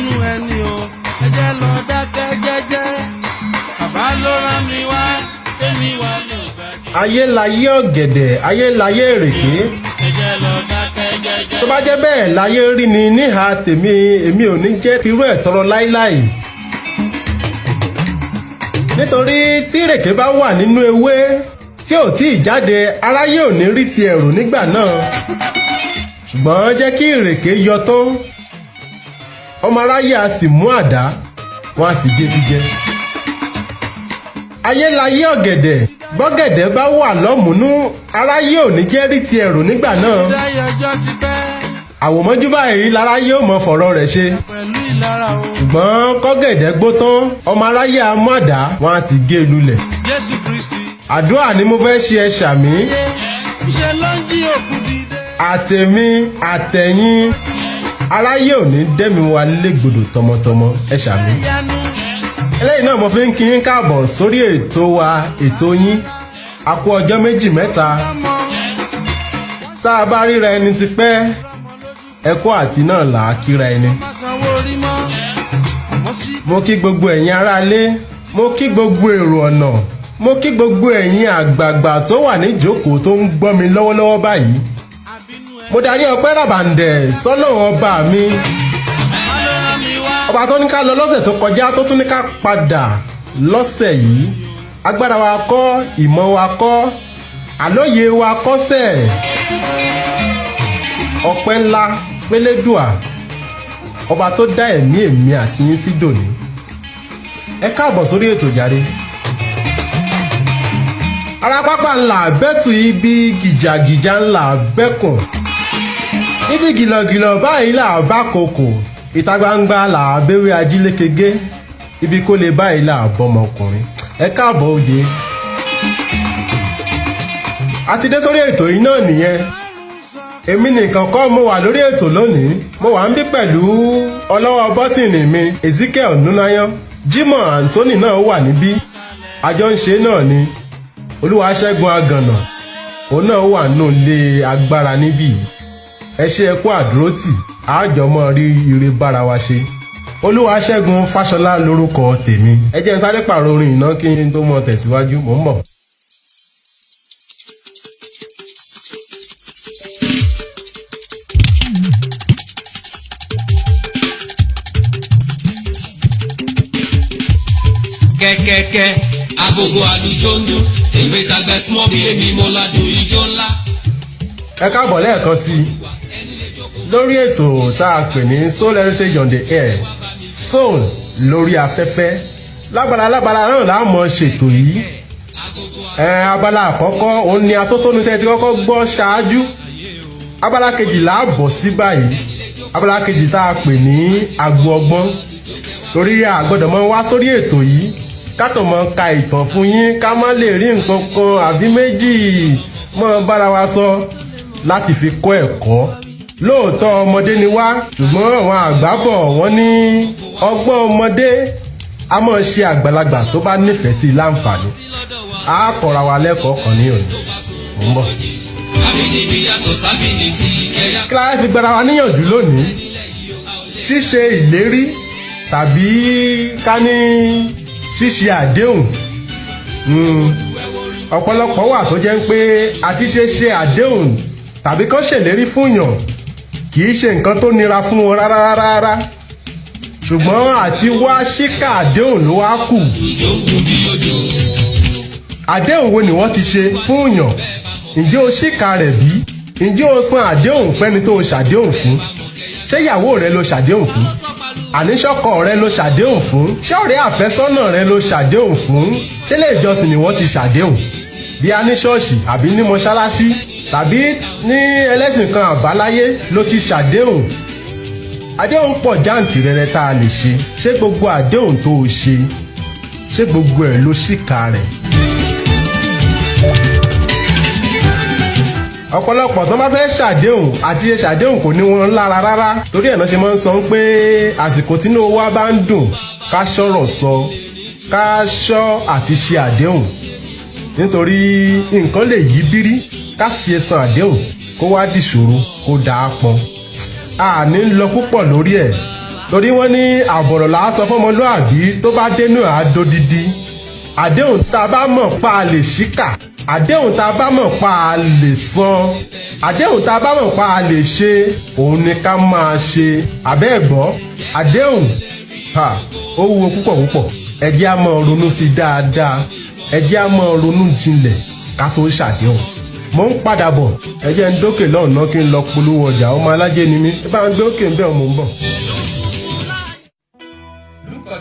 nínú ẹni o ẹ jẹ́ lọ dákẹ́ jẹ́jẹ́ bàbá ló rán mi wá tèmi wá lè bàjẹ́. ayé láyé ọ̀gẹ̀dẹ̀ ayé láyé ìrèké. ẹ jẹ́ lọ dákẹ́ jẹ́jẹ́. tó bá jẹ́ bẹ́ẹ̀ láyé rí ni níhà tèmi èmi ò ní jẹ́ irú ẹ̀ tọrọ láíláì. nítorí tí ìrèké bá wà nínú ewé tí ò tí ì jáde aráyé ò ní rí ti ẹ̀rù nígbà náà. ṣùgbọ́n jẹ́ kí ìrèké yọ tán ọmọ aráyé a sì mú àdá wọn a sì gé fi jẹ. ayé láyé ọ̀gẹ̀dẹ̀ bọ́gẹ̀dẹ̀ bá wà lọ́mùnú aráyé ò ní jẹ́ rí ti ẹ̀rù nígbà náà. àwòmọ́jú báyìí láráyé ò mọ fọ̀rọ̀ rẹ̀ ṣe. ṣùgbọ́n kọ́gẹ̀dẹ̀ gbó tán ọmọ aráyé a mú àdá wọn a sì gé e lulẹ̀. àdúrà ni mo fẹ́ ṣe ẹ ṣàmì. àtèmi àtẹ̀yìn aráyé ò ní dẹ́mi wa légbodò tọmọtọmọ ẹ ṣàmì. eléyìí náà mo fi ń kí yín káàbọ̀ sórí ètò wa ètò yín a kú ọjọ́ méjì mẹ́ta. tá a bá ríra ẹni ti pẹ́ ẹkọ́ àti náà là á kíra ẹni. mo kí gbogbo ẹ̀yin aráalé mo kí gbogbo èrò ọ̀nà mo kí gbogbo ẹ̀yin àgbààgbà tó wà níjókòó tó ń gbọ́ mi lọ́wọ́lọ́wọ́ báyìí. mo darí ọpẹ́ ràbàǹdẹ̀ sọ́lọ́run ọba mi ọba tó ní ká lọ lọ́sẹ̀ tó kọjá tó tún ní ká padà lọ́sẹ̀ yìí. agbára wa kọ́ ìmọ̀ wa kọ́ àlóye wa kọ́sẹ̀. ọpẹ́ ńlá pélédùà ọba tó dá ẹ̀mí èmi àti yín sí dòní. ẹ káàbọ̀ sórí ètò jàre. ara pápá ńlá bẹ́tù ibi gìjàgìjà ńlá bẹ́kùn ibi gìlọ̀gìlọ̀ báyìí là bá kòkò ìta gbangba là béwé ajílékegé ibi kó lè báyìí là bọ́mọkùnrin. ẹ káàbọ̀ òde. a ti dé sórí ètò yìí náà nìyẹn. èmi nìkan kọ́ mo wà lórí ètò lónìí mo wà ń bí pẹ̀lú ọlọ́wọ́ bọ́tìnì mi Ezekiel Nunayan. Jimoh Anthony náà wà níbí àjọ ń ṣe náà ni Olúwaṣẹ́gun Agànà òun náà wà nù lé agbára níbí. ẹ ṣe ẹ kú àdúrótì àjọmọ rí ire bára wa ṣe. Olúwaṣẹ́gun Fáṣọlá lórúkọ tèmi. ẹ jẹ́ n sáré pààrọ̀ orin iná kí n tó mọ tẹ̀síwájú mò ń bọ̀. kẹ́kẹ́kẹ́ agogo àlùjọ ń dún tèmi tàgbẹ́ súnmọ́ bí èmi mo ládùn ijó ńlá. ẹ káàbọ̀ lẹ́ẹ̀kan sí i lórí ètò tá a pè ní Soul Heritage on the Air, soul lórí afẹ́fẹ́. lágbára náà la mọ̀ ṣètò yìí. abala àkọ́kọ́ òun ni atótónu tẹ́ ti kọ́kọ́ gbọ́ ṣáájú. abala kejì là á bọ̀ sí báyìí. abala kejì tá a pè ní agbo ọgbọ́n. torí a gbọ́dọ̀ mọ wá sórí ètò yìí kátó mọ ka ìtàn fún yín ká má lè rí nǹkan kan àbí méjì mọ́ bára wa sọ láti fi kọ́ ẹ̀kọ́. lóòótọ́ ọmọdé ni wá ṣùgbọ́n àwọn àgbà bọ̀ wọ́n ní ọgbọ́n ọmọdé a máa ṣe àgbàlagbà tó bá nífẹ̀ẹ́ sí láǹfààní. a kọ́ra wa lẹ́kọ̀ọ́ kan ní òní. mo ń bọ̀. kí la fi gbára wa níyànjú lónìí? ṣíṣe ìlérí tàbí ká ní ṣíṣe àdéhùn. ọ̀pọ̀lọpọ̀ wà tó jẹ́ pé àti ṣe àdéhùn tàbí kán ṣèlérí fún yàn kì í ṣe nǹkan tó nira fún wọn rárá. ṣùgbọ́n àti wá ṣíkà àdéhùn ló wá kù. àdéhùn wo ni wọ́n ti ṣe fún yàn? ǹjẹ́ o ṣíkà rẹ̀ bí? ǹjẹ́ o san àdéhùn fẹ́ni tó o ṣàdéhùn fún? ṣé ìyàwó rẹ ló ṣàdéhùn fún? àníṣọ́kọ rẹ ló ṣàdéhùn fún? ṣé ọ̀rẹ́ àfẹ́sọ́nà rẹ ló ṣàdéhùn fún? ṣé ilé ìjọsìn ni wọ́n ti ṣàdéhùn? bí a ní ṣọ́ọ̀ṣì àbí ní mọ́ṣáláṣí tàbí ní ẹlẹ́sìn kan àbáláyé ló ti ṣàdéhùn. àdéhùn pọ̀ jàǹtìrẹrẹ tá a lè ṣe. ṣé gbogbo àdéhùn tó o ṣe ṣé gbogbo ẹ̀ ló ṣìkà rẹ̀? ọ̀pọ̀lọpọ̀ tó bá fẹ́ ṣàdéhùn àti ṣe ṣàdéhùn kò ní wọn lára rárá. torí ẹ̀ náà ṣe máa ń sọ pé àsìkò tínú wa bá ń dùn ká ṣọ̀rọ̀ sọ ká ṣọ́ àti ṣe àdéhùn. nítorí nǹkan lè yí bírí ká ṣe san àdéhùn kó wá dìṣòro kó dáa pọn. a ní lọ púpọ̀ lórí ẹ̀ torí wọ́n ní àbọ̀rọ̀ là á sọ fọ́mọlúàbí tó bá dénú àádódidi. àdéhùn tá a bá mọ̀ pa á lè ṣíkà, àdéhùn tá a bá mọ̀ pa á lè san, àdéhùn tá a bá mọ̀ pa á lè ṣe, òun ni ká máa ṣe. àbẹ́ ẹ̀gbọ́ àdéhùn ó wúwo púpọ̀ púpọ̀. ẹ jẹ́ á máa ronú sí dáadáa, ẹ jẹ́ á máa ronú jinlẹ̀ ká tó ṣàdéhùn. mo ń padà bọ̀, ẹ jẹ́ ń dókè lọ́nà kí n lọ polówó ọjà. ọmọ alájẹ ni mí, ẹ bá ń gbé òkè ń bẹ̀ ọmọ ń bọ̀.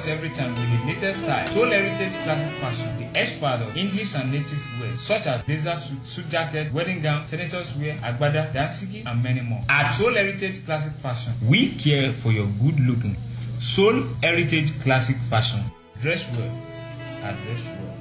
Every time with the latest style, Soul Heritage Classic Fashion, the expert of English and native wear such as blazer suit jacket, wedding gown, senators wear, agbada, dansiki, and many more. At Soul Heritage Classic Fashion, we care for your good looking. Soul Heritage Classic Fashion, dress well, address well.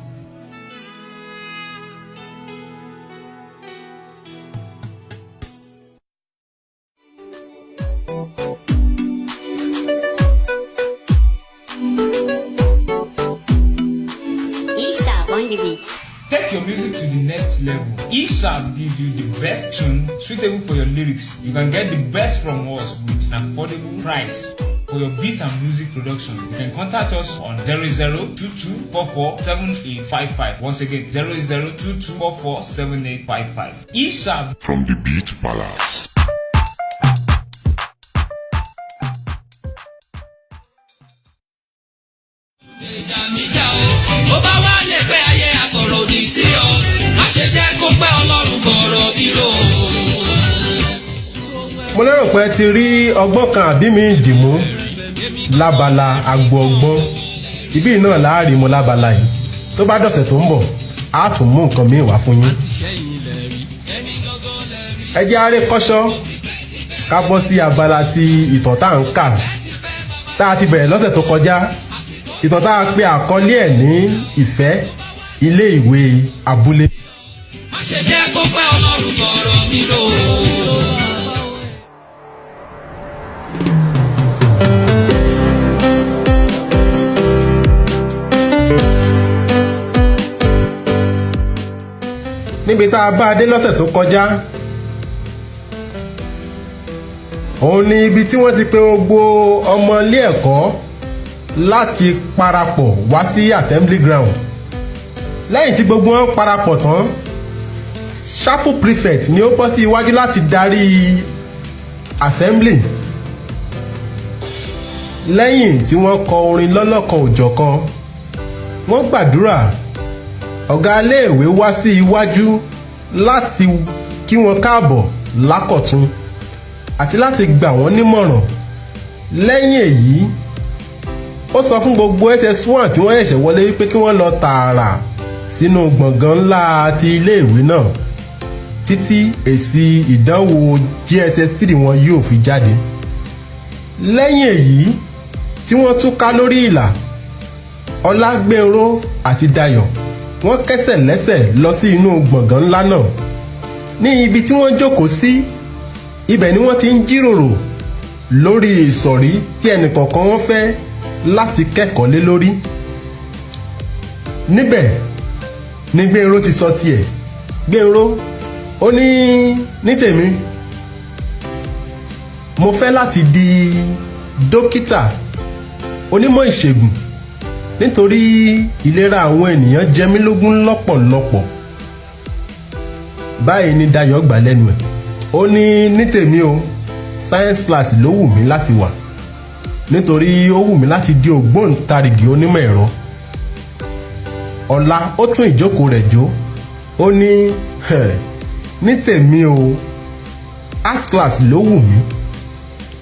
Take your music to the next level. eSharp gives you the best tune suitable for your lyrics. You can get the best from us with an affordable price. For your beat and music production, you can contact us on 0022447855. Once again, 0022447855. eSharp from the Beat Palace. mo lérò pé ẹ ti rí ọgbọ́n kan àbí mi dìmú lábala agbo ọgbọ́n. ibí náà láàrin mo lábala yìí. tó bá dọ̀sẹ̀ tó ń bọ̀ á tún mú nǹkan míì wá fún yín. ẹ jẹ́ aré kọ́ṣọ́ ká bọ́ sí abala ti ìtàn tá à ń kà tá a ti bẹ̀rẹ̀ lọ́sẹ̀ tó kọjá. ìtàn tá a pe àkọlé ẹ̀ ní ìfẹ́ ilé ìwé abúlé. má ṣe jẹ́ kó pẹ́ Ọlọ́run sọ̀rọ̀ mi lò. níbi tá a bá a dé lọ́sẹ̀ tó kọjá, òun ni ibi tí wọ́n ti pe gbogbo ọmọ ilé ẹ̀kọ́ láti parapọ̀ wá sí assembly ground. lẹ́yìn tí gbogbo wọn parapọ̀ tán, chapel prefect ni ó bọ́ sí iwájú láti darí assembly. lẹ́yìn tí wọ́n kọ orin lọ́lọ́kan òjọ̀kan, wọ́n gbàdúrà. ọ̀gá iléèwé wá sí iwájú láti kí wọn káàbọ̀ lákọ̀tún àti láti gbà wọ́n nímọ̀ràn. lẹ́yìn èyí, ó sọ fún gbogbo SS1 tí wọ́n ṣẹ̀ṣẹ̀ wọlé wípé kí wọ́n lọ tààrà sínú gbọ̀ngàn ńlá ti iléèwé náà títí èsì ìdánwò JSS3 wọn yóò fi jáde. lẹ́yìn èyí tí wọ́n túká lórí ìlà, Ọlágbénró àti Dayọ̀ wọ́n kẹ́sẹ̀ lẹ́sẹ̀ lọ sí inú gbọ̀ngàn ńlá náà. ní ibi tí wọ́n jókòó sí, ibẹ̀ ni wọ́n ti ń jíròrò lórí ìsọ̀rí tí ẹnìkọ̀ọ̀kan wọn fẹ́ láti kẹ́kọ̀ọ́ lé lórí. níbẹ̀ ni Gbénró ti sọ tiẹ̀. Gbénró ó ní tèmi, mo fẹ́ láti di dókítà onímọ̀ ìṣègùn nítorí ìlera àwọn ènìyàn jẹ mí lógún lọ́pọ̀lọpọ̀. báyìí ni Dayọ̀ gbà lẹ́nu ẹ̀. ó ní tèmi o, science class ló wù mí láti wà nítorí ó wù mí láti di ògbóǹtarìgì onímọ̀ ẹ̀rọ. Ọlá ó tún ìjókòó rẹ̀ jó. ó ní tèmi o, art class ló wù mí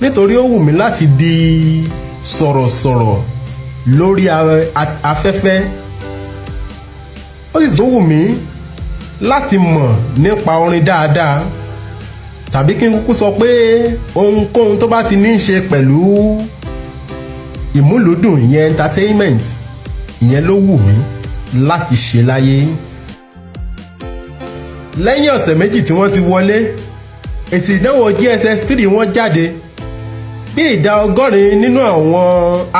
nítorí ó wù mí láti di sọ̀rọ̀sọ̀rọ̀ lórí afẹ́fẹ́. ó sì tún wù mí láti mọ̀ nípa orin dáadáa, tàbí kí n kúkú sọ pé ohunkóhun tó bá ti ní í ṣe pẹ̀lú ìmúlùúdùn, ìyẹn entertainment, ìyẹn ló wù mí láti ṣe láyé. lẹ́yìn ọ̀sẹ̀ méjì tí wọ́n ti wọlé, èsì ìdánwò JSS3 wọ́n jáde. bí ìdá 100 nínú àwọn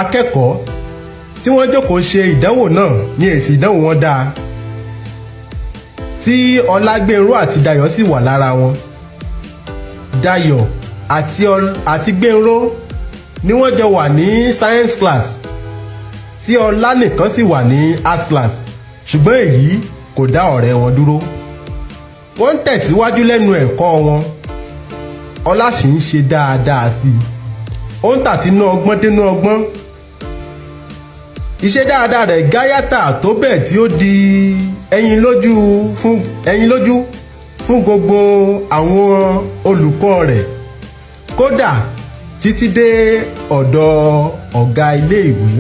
akẹ́kọ̀ọ́ tí wọ́n jókòó ṣe ìdánwò náà ní èsì ìdánwò wọn dáa, tí Ọlágbénró àti Dayọ̀ sì wà lára wọn. Dayọ̀ àti Gbénró ni wọ́n jọ wà ní science class tí ọlá nìkan sì wà ní art class, ṣùgbọ́n èyí kò dá ọ̀rẹ́ wọn dúró. Wọ́n ń tẹ̀síwájú lẹ́nu ẹ̀kọ́ wọn. Ọlá sì ń ṣe dáadáa sí i. Ó ń tàtínú ọgbọ́n dénú ọgbọ́n. Iṣẹ́ dáadáa rẹ̀ gáyàtà tó bẹ́ẹ̀ tí ó di ẹyin lójú fún gbogbo àwọn olùkọ́ rẹ̀, kódà títí dé ọ̀dọ̀ ọ̀gá ilé ìwé.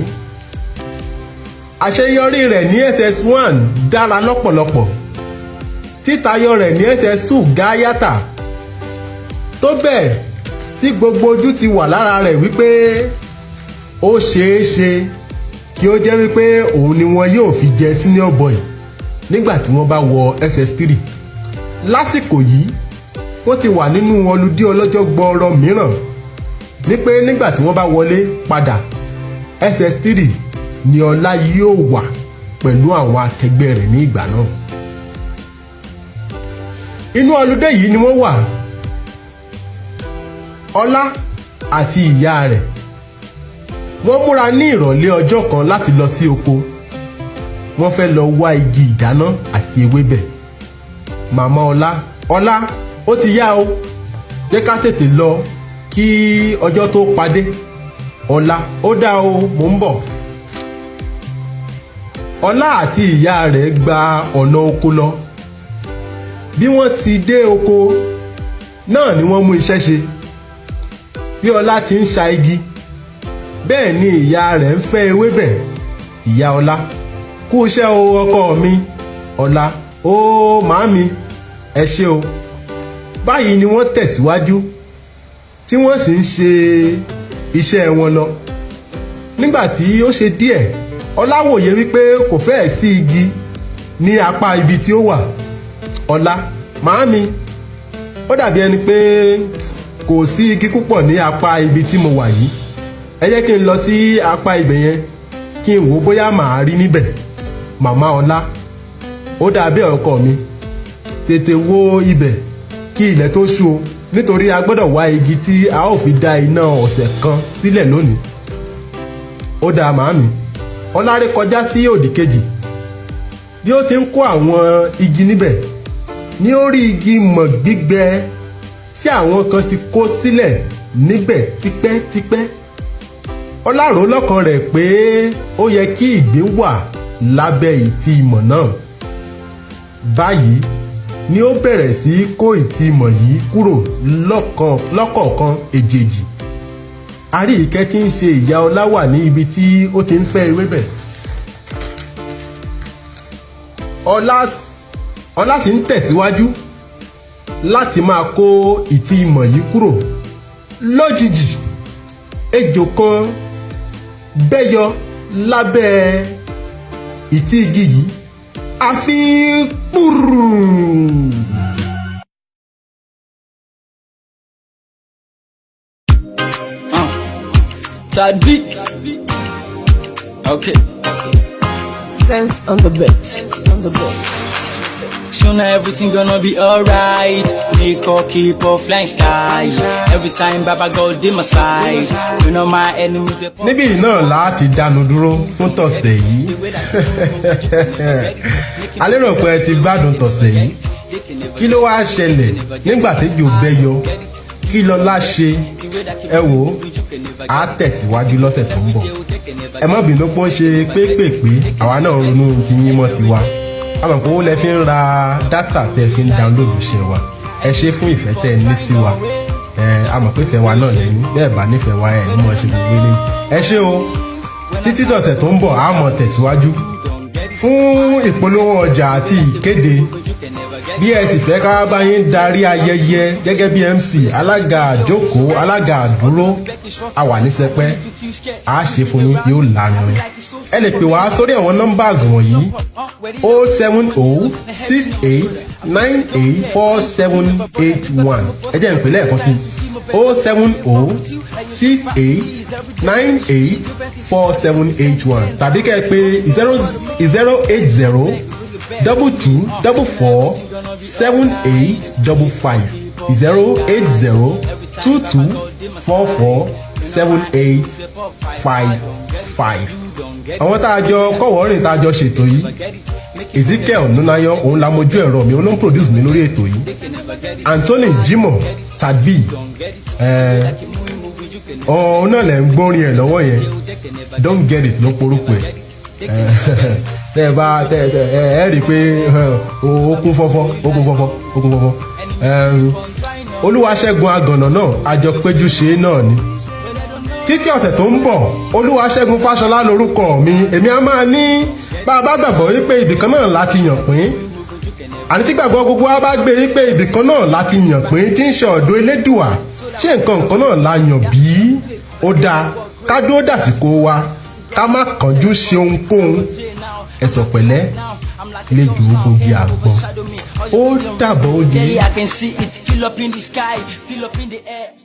Àṣeyọrí rẹ̀ ní SS1 dára lọ́pọ̀lọpọ̀. Títayọ rẹ̀ ní SS2 gáyàtà tó bẹ́ẹ̀ tí gbogbo ojú ti wà lára rẹ̀ wípé ó ṣeé ṣe kí ó jẹ́ wípé òun ni wọn yóò fi jẹ senior boy nígbà tí wọ́n bá wọ SS3. Lásìkò yìí wọ́n ti wà nínú ọludé ọlọ́jọ́ gbọọrọ mìíràn, ní pé nígbà tí wọ́n bá wọlé padà SS3 ni Ọlá yóò wà pẹ̀lú àwọn akẹgbẹ́ rẹ̀ ní ìgbà náà. Inú ọludé yìí ni wọ́n wà. Ọlá àti ìyá rẹ̀ wọ́n múra ní ìrọ̀lẹ́ ọjọ́ kan láti lọ sí oko. Wọ́n fẹ́ lọ wá igi ìdáná àti ewébẹ̀. Màmá Ọlá ó ti yá o, jẹ́ ká tètè lọ kí ọjọ́ tó padé. Ọlá ó dá o, mò ń bọ̀. Ọlá àti ìyá rẹ̀ gba ọ̀nà oko lọ. Bí wọ́n ti dé oko náà ni wọ́n mú iṣẹ́ ṣe. Bí Ọlá ti ń ṣa igi, bẹ́ẹ̀ ni ìyá rẹ̀ ń fẹ́ ewébẹ̀. Ìyá Ọlá: kú iṣẹ́ o ọkọ mi. Ọlá: ó màámi, ẹ ṣé o. Báyìí ni wọ́n tẹ̀síwájú tí wọ́n sì ń ṣe iṣẹ́ wọn lọ. Nígbà tí ó ṣe díẹ̀, Ọlá wòye wípé kò fẹ́ẹ̀ sí igi ní apá ibi tí ó wà. Ọlá: màámi, ó dàbí ẹni pé kò sí igi púpọ̀ ní apá ibi tí mo wà yìí. Ẹ jẹ́ kí n lọ sí apá ibẹ̀ yẹn kí n wò bóyá màá rí níbẹ̀. Màmá Ọlá: ó dà bẹ́ẹ̀ ọkọ mi, tètè wo ibẹ̀ kí ilẹ̀ tó ṣú o, nítorí a gbọ́dọ̀ wá igi tí a ó fi dá iná ọ̀sẹ̀ kan sílẹ̀ lónìí. Ó dà màámi. Ọlá ré kọjá sí òdì kejì. Bí ó ti ń kó àwọn igi níbẹ̀, ní ó rí igi mọ̀ gbígbẹ tí àwọn kan ti kó sílẹ̀ níbẹ̀ tipẹ́tipẹ́. Ọlá rò lọ́kàn rẹ̀ pé ó yẹ kí ìgbín wà lábẹ́ ìtì ìmọ̀ náà. Báyìí ni ó bẹ̀rẹ̀ sí kó ìtì ìmọ̀ yìí kúrò lọ́kọ̀ọ̀kan èjèèjì. Àríyìíkẹ́ tí ń ṣe ìyá Ọlá wà ní ibi tí ó ti ń fẹ́ ewébẹ̀. Ọlá sì ń tẹ̀síwájú láti máa kó ìtì ìmọ̀ yìí kúrò. Lójijì ejò kan bẹ́yọ lábẹ́ ìtì igi yìí, àfi kúrú. Sadiq. Okay. Sense on the beat. Soon everything gonna be alright. Nico keep off flying sky. Every time Baba God dey my side. You know my enemies. Níbí náà láti dánu dúró fún tọ̀sẹ̀ yìí. A lérò pé ẹ ti gbádùn tọ̀sẹ̀ yìí. Kí ló wá ṣẹlẹ̀ nígbà tí ejò bẹ́yọ? Kí lọlá ṣe? Ẹ wò ó, á tẹ̀síwájú lọ́sẹ̀ tó ń bọ̀. Ẹ má bínú pé ó ń ṣe pépèpé, àwa náà ronú ti yín mọ́ tiwa. A mọ̀ pé ó lẹ fi ń ra dátà tẹ́ fi ń dáńlódù ṣe wa. Ẹ ṣe fún ìfẹ́ tẹ́ ẹ ní sí wa. A mọ̀ pé ìfẹ́ wa náà lẹ́ni, bẹ́ẹ̀ bá nífẹ̀ẹ́ wa ẹ̀ ní mọ̀ ṣe gbogbo eléyìí. Ẹ ṣé o, títí dọ̀sẹ̀ tó ń bọ̀ á mọ̀ tẹ̀síwájú fún ìpolówó ọjà àti ìkéde. Bí ẹ sì fẹ́ ká bá yín darí ayẹyẹ gẹ́gẹ́ bí MC, alága àjókòó, alága àdúró, a wà ní sẹpẹ́, a ṣe fún yín tí ó lárinrin. Ẹ lè pè wá sórí àwọn nọ́mbàs wọ̀nyí: 07068984781. ẹ jẹ́ n pè lẹ́ẹ̀kan sí 07068984781 tàbí kẹ́ ẹ pè 08022447855 08022447855. 7855. àwọn tá a jọ kọ́wọ́ rìn tá a jọ ṣètò yìí Ezekiel Nunayo òun la mojú ẹ̀rọ mi òun ló ń produce mi lórí ètò yìí. Anthony Jimoh Tadbi òun náà lẹ̀ ń gbórin ẹ̀ lọ́wọ́ yẹn Don't Get It ló porúkọ ẹ̀. tẹ́ ẹ bá ẹ rí i pé ó kún fọ́fọ́. Olúwaṣẹ́gun Agànnà náà àjọ péjú ṣe náà ni. títí ọ̀sẹ̀ tó ń bọ̀ Olúwaṣẹ́gun Fáṣọlá lórúkọ mi èmi á máa ní bá a bá gbàgbọ́ wípé ibìkan náà láti yàn pín àní tí gbàgbọ́ gbogbo wa bá gbé wípé ibìkan náà láti yàn pín tí ń ṣe ọ̀dọ̀ Elédùà ṣé nǹkan náà la yàn bí ó dáa ká dúró dàsìkò wa ká má kánjú ṣe ohunkóhun ẹ̀sọ̀ pẹ̀lẹ́ lè jù ú gbòógì àgbọn ó dàbọ̀ ó di. I can see it, fill up in the sky, fill up in the air.